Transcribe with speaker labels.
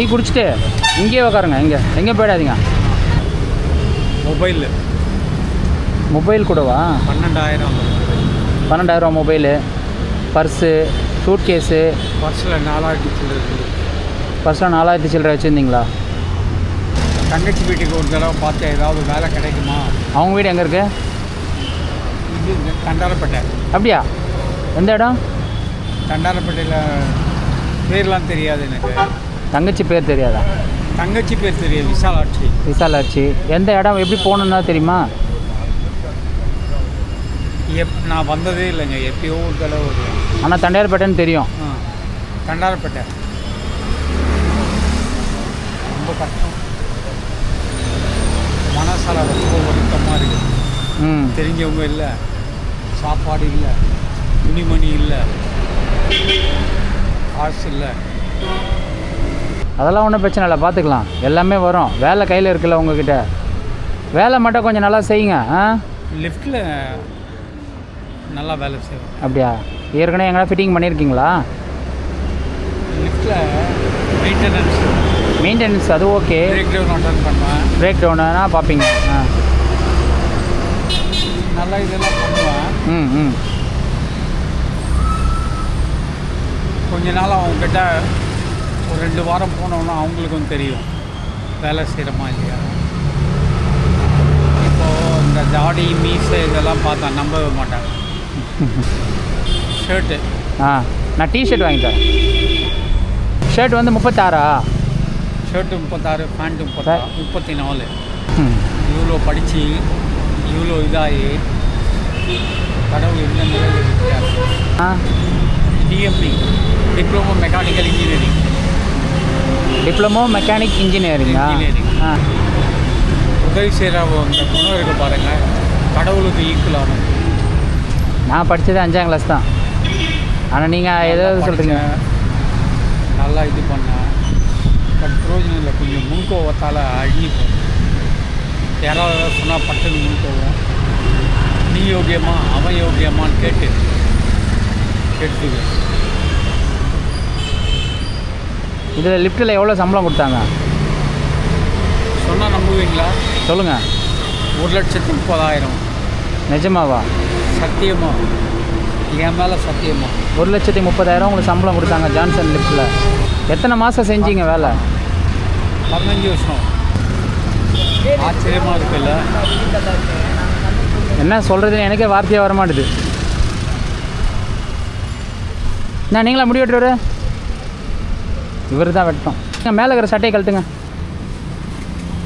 Speaker 1: Tea குடிச்சிட்டு இங்கேயே உட்காருங்க. எங்கே போயிடாதீங்க. மொபைல் கூடவா? 12,000 மொபைலு, பர்ஸு, சூட் கேஸு.
Speaker 2: பர்ஸில் 4,000 சில்லறை.
Speaker 1: பர்ஸில் 4,000 சில்லறை வச்சுருந்தீங்களா?
Speaker 2: தங்கச்சி வீட்டுக்கு ஒரு தடவை பார்த்தேன், ஏதாவது வேலை கிடைக்குமா.
Speaker 1: அவங்க வீடு எங்கே இருக்குது?
Speaker 2: இது தண்டாரப்பேட்டை.
Speaker 1: அப்படியா? எந்த இடம்?
Speaker 2: தண்டாரப்பேட்டையில் பேர்லாம் தெரியாது எனக்கு.
Speaker 1: தங்கச்சி பேர் தெரியாதா?
Speaker 2: தங்கச்சி பேர் தெரியாது,
Speaker 1: விசாலாட்சி. எந்த இடம் எப்படி போகணுன்னா தெரியுமா?
Speaker 2: நான் வந்ததே இல்லைங்க, எப்பயோ ஒரு தடவை வருவேன்.
Speaker 1: ஆனால் தண்டையார்பேட்டைன்னு தெரியும்.
Speaker 2: தண்டாரப்பேட்டை ரொம்ப கஷ்டம், மனசால ரொம்ப வருத்தமாக இருக்குது. தெரிஞ்சவங்க இல்லை, சாப்பாடு இல்லை, துணிமணி இல்லை, காசு இல்லை.
Speaker 1: அதெல்லாம் ஒன்றும் பிரச்சனை இல்லை, பார்த்துக்கலாம். எல்லாமே வரும். வேலை கையில் இருக்குல்ல உங்ககிட்ட. வேலை மட்டும் கொஞ்சம் நல்லா செய்யுங்க.
Speaker 2: லிஃப்ட்டில் நல்லா வேலை செய்வோம்.
Speaker 1: அப்படியா? ஏற்கனவே எங்கன்னா ஃபிட்டிங் பண்ணியிருக்கீங்களா?
Speaker 2: லிஃப்ட்டில் மெயின்டெனன்ஸ்
Speaker 1: அது ஓகே.
Speaker 2: பிரேக் டவுன் அட்டன் பண்ணுவேன்.
Speaker 1: பிரேக் டவுனா பார்ப்பீங்க.
Speaker 2: நல்லா இதெல்லாம் பண்ணுவேன். கொஞ்ச நாள் அவங்கக்கிட்ட ஒரு 2 வாரம் போனோன்னா அவங்களுக்கும் தெரியும் வேலை செய்கிறோமா இல்லையா. இப்போது இந்த ஜாடி மீசை இதெல்லாம் பார்த்தா நம்பவே மாட்டாங்க. ஷர்ட்டு
Speaker 1: நான் டிஷர்ட் வாங்கி தரேன். ஷர்ட் வந்து 36.
Speaker 2: Shirt 36, pant 34. இவ்வளோ படித்து இவ்வளோ இதாகி கடவுள் எந்த நிலையில் இருக்கிறார். DME, diploma mechanical engineering.
Speaker 1: Diploma mechanic இன்ஜினியரிங்கா?
Speaker 2: உதவி செய்கிற அந்த குணம் இருக்க பாருங்கள், கடவுளுக்கு ஈக்குவலாகும்.
Speaker 1: நான் படித்தது 5ஆம் கிளாஸ் தான். ஆனால் நீங்கள் ஏதாவது சொல்கிறீங்க.
Speaker 2: நல்லா இது பண்ணேன், பட் பிரயோஜனம் இல்லை. கொஞ்சம் முன்கோவத்தால் அழுகி போகும். யாராவது சொன்னால் பட்டுன்னு முன்கோவம். நீ யோகியமா அவன் யோகியமான்னு கேட்டுக்கு.
Speaker 1: இதில் லிஃப்ட்டில் எவ்வளோ சம்பளம் கொடுத்தாங்க
Speaker 2: சொன்னால் நம்புவீங்களா?
Speaker 1: சொல்லுங்கள்.
Speaker 2: 1,30,000.
Speaker 1: நிஜமாவா?
Speaker 2: சத்தியமா, என் மேலே சத்தியமா.
Speaker 1: 1,30,000 உங்களுக்கு சம்பளம் கொடுத்தாங்க ஜான்சன் லிஃப்ட்டில். எத்தனை மாதம் செஞ்சீங்க வேலை?
Speaker 2: 15 வருஷம். ஆச்சரியமாக இருக்குல்ல?
Speaker 1: என்ன சொல்கிறதுன்னு எனக்கே வார்த்தையாக வர மாட்டுது. நான் நீங்களா முடி வெட்டுறவர்? இவர் தான் வெட்டோம். மேலே இருக்கிற சட்டையை கழட்டுங்க.